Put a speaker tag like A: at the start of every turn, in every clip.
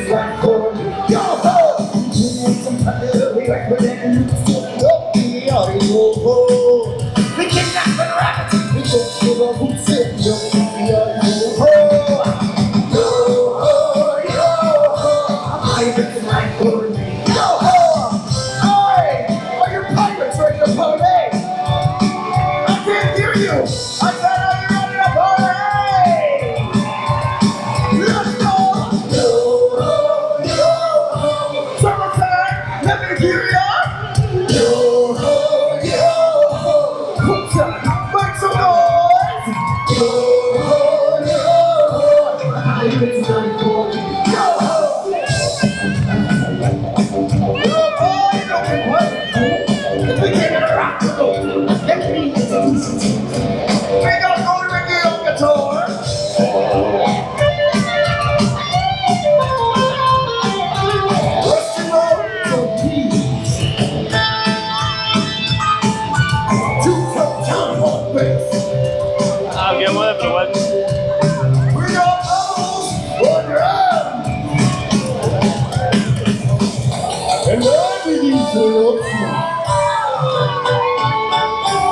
A: this life for me. Yo ho! We need some thunder, we like we're letting loose. Don't be on your ho. We kidnap and rabbit, we go to the boots and don't be on your ho. Yo ho, yo ho, I like this life for me. Yo ho! Hey, are your pirates ready to party? I can't hear you! I said, are you ready to party? Let's go! Yo ho, yo ho! Summertime, let me hear ya! Yo ho, yo ho! What's up? Make some noise! Yo ho, yo ho! I think it's time for me. Yo ho! Yo ho, you know what? If we came in a rock, let me introduce you to you. We gotta go to Ricky on guitar. Russian road to peace. Two-foot time on bass.
B: I'll get one if it wasn't.
A: We got bubbles on your arm. And I begin to look smart.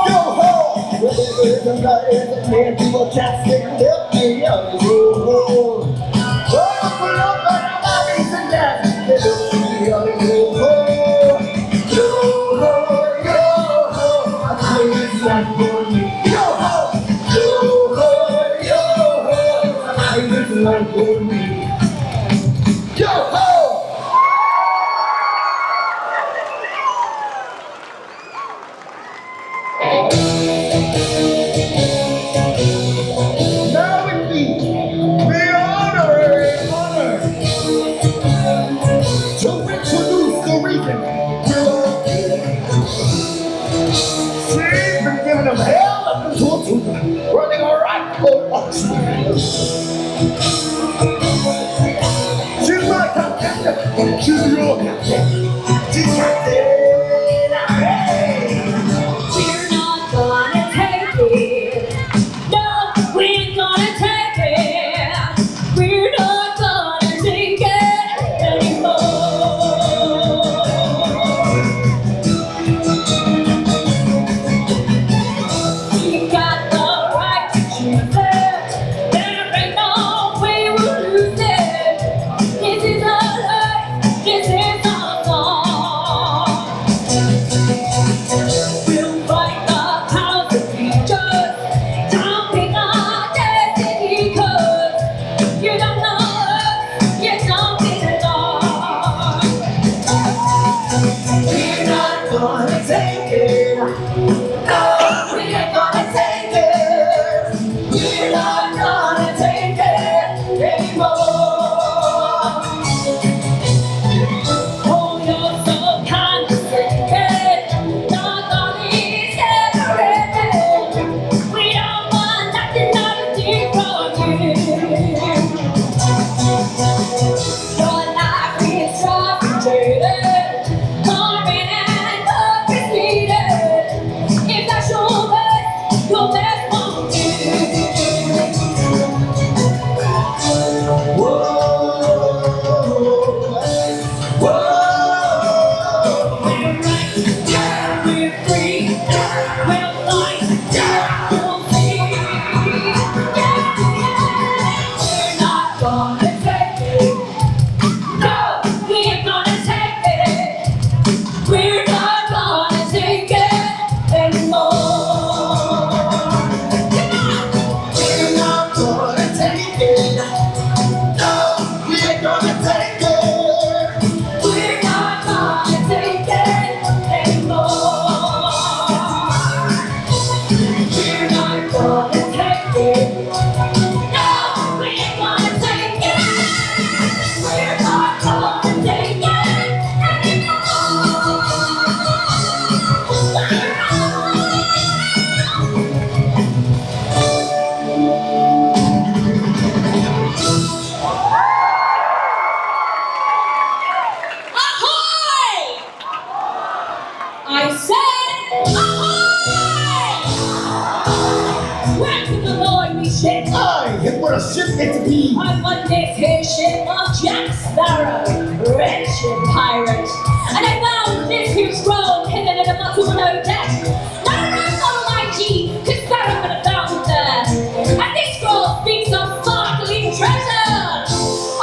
A: Yo ho! Whatever the guy is, I can't do a chat stand up me out of your hole. Oh, pull up on the bodies and that. Hello, me out of your hole. Yo ho, yo ho. I play this life for me. Yo ho! Yo ho, yo ho. I play this life for me. Yo ho! Now it be the honor to introduce the reason we're here. She's been giving them hell up until two, running a right for Oxford. She's my captain, she's your captain. She's captain. Hey!
C: We're not gonna take it. No, we ain't gonna take it. We're not gonna take it anymore. We got the right to choose it. There ain't no way we'll lose it. This is our life. This is our song. We'll fight the powers that be just, jumping our destiny, 'cause you don't know us, you don't belong.
A: We're not gonna take it. No, we ain't gonna take it. We're not gonna take it anymore.
C: Oh, you're so condescending, not gonna be separated. We don't want nothing but a from you. Your life is frustrated, torment and defeated. If that's your best, your best won't do.
A: Whoa, whoa.
C: We're right, yeah, we're free, yeah, we'll fight, yeah, we'll see, yeah, yeah. We're not gonna take it. No, we ain't gonna take it. We're not gonna take it anymore.
A: We're not gonna take it. No, we ain't gonna take it.
C: We're not gonna take it anymore. We're not gonna take it. No, we ain't gonna take it. We're not gonna take it anymore. Ahoy! I said ahoy! Where to the Lord we ship?
A: Aye, and what a ship it to be.
C: On one vacation of Jackson. narrow, wretched pirate. And I found this here scroll hidden in a bottle of no debt. Now I follow my G, 'cause Sparrow could have found it there. And this scroll speaks of sparkling treasure.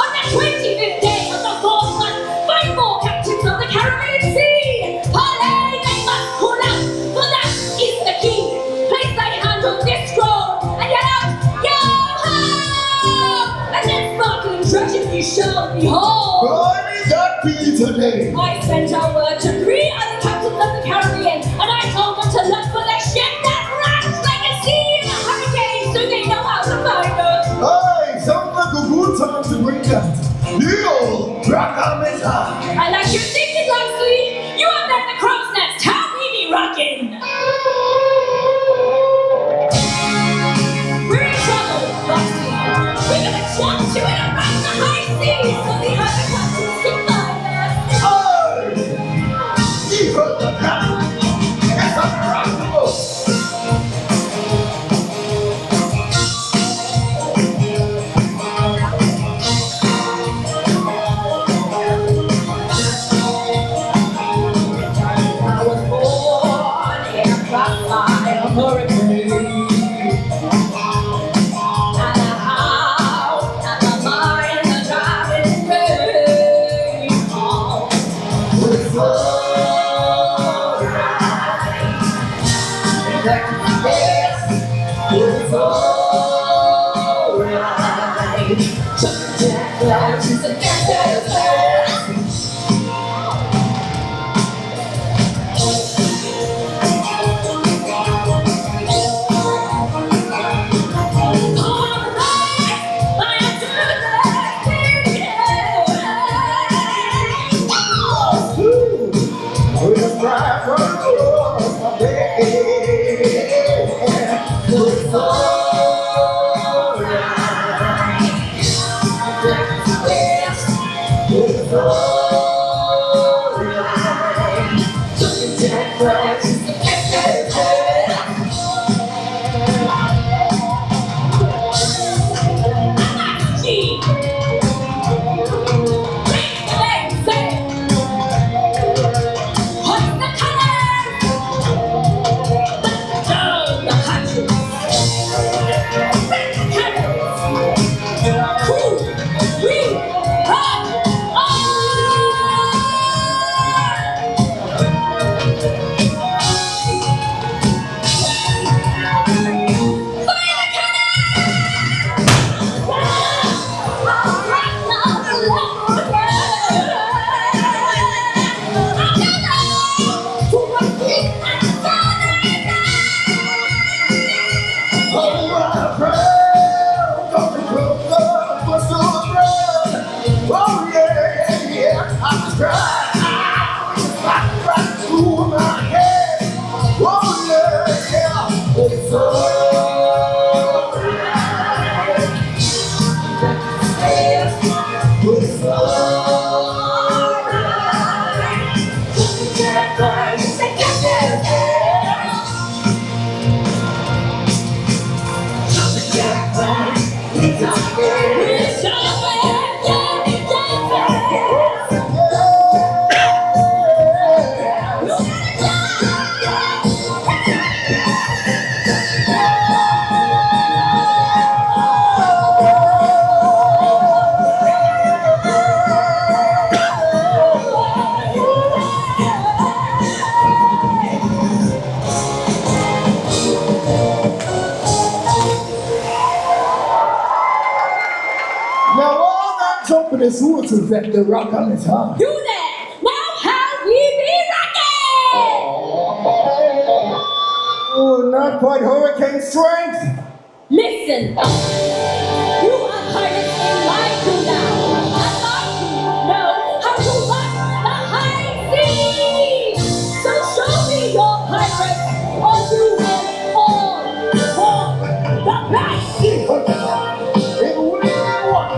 C: On the 25th day of the 4th month, 5 more captains of the Caribbean Sea. Parlay, they must call out, for that is the key. Place thy hand on this scroll and yell out, yo ho! And then sparkling treasure you shall behold.
A: Glory that be today.
C: I sent our word to 3 other captains of the Caribbean, and I told them to look for the ship that rocks like a sea in a hurricane, so they know how to find us.
A: Hey, sounds like a good time to bring that. The old rock on this high.
C: I like your thinking, Loxley. You up there in the crow's nest, how we be rocking? We're in trouble, Loxley. We're gonna jump to it and rock the high seas, so the other captains can find us.
A: Hey, you heard the plan. It's unrockable.
C: I was born in a crossfire hurricane. And a house and my mind are driving rain. Oh,
A: It's alright. Yes, it's alright.
C: Jack Flash is a dancer.
A: We'll drive across my bed. It's alright. Yes, it's alright. Jack Flash is the This water effect the rock on its heart.
C: You there? Now how we be rocking?
A: Oh, not quite hurricane strength.
C: Listen, you are pirates in my crew now. And my crew know how to rock the high seas. So show me your pirates, or you will fall for the back.
A: It will what?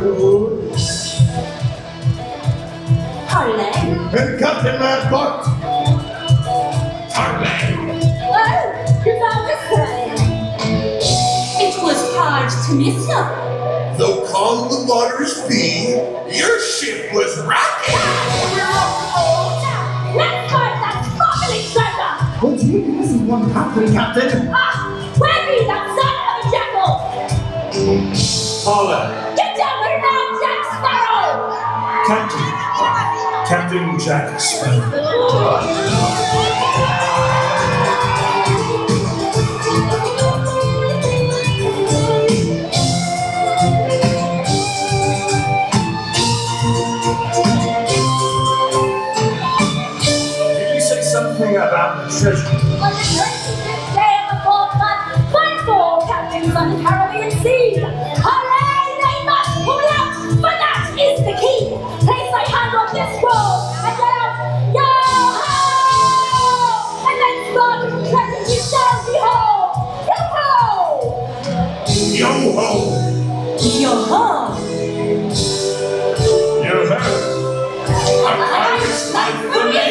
A: Hollywood.
C: Harley.
A: And Captain Madbot. Harley.
C: Oh, you found this way. It was hard to miss you.
A: Though calm the waters be, your ship was rocking.
C: Now, let's find that sparkling treasure.
A: What do you think this is one country, Captain?
C: Ah, where be that son of a jackal?
B: Paula,
C: Get down there now, Jack Sparrow!
B: Captain Jack Sparrow. Did you say something about the treasure?
C: On the 25th day of the 4th month, find 4 captains on the Caribbean Sea. Hooray, they must pull out, for that is the key. Place thy hand on this scroll and let out, yo-ho! And then sparkling treasures you shall behold. Yo-ho!
A: Yo-ho!
C: Yo-ho!
B: You heard.
C: A pirate's life for me!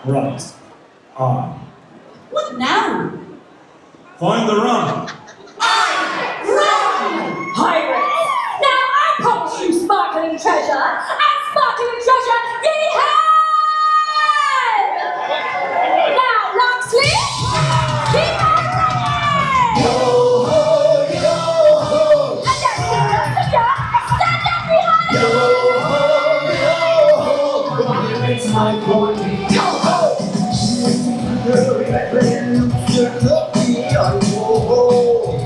B: Right. On.
C: What now?
B: Find the rum.
C: Run! Pirates! Now I promise you sparkling treasure, and sparkling treasure ye have! Now, long sleeve, keep on running!
A: Yo-ho, yo-ho!
C: And then, stand up behind you!
A: Yo-ho, yo-ho! It's my pony. Yo-ho! Yo-ho!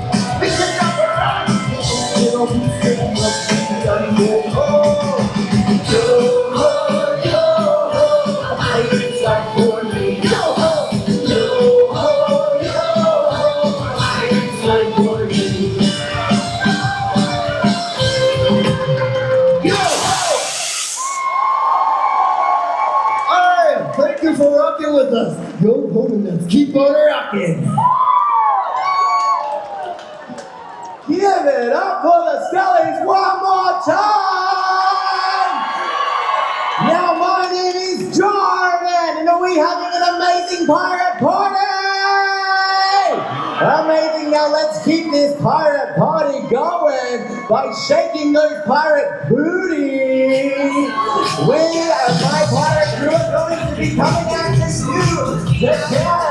A: keep on rocking. Give it up for the Skellies one more time. Now my name is Jordan, and we having an amazing pirate party. Amazing. Now let's keep this pirate party going by shaking those pirate booties. We, as my pirate crew, are going to be coming after you to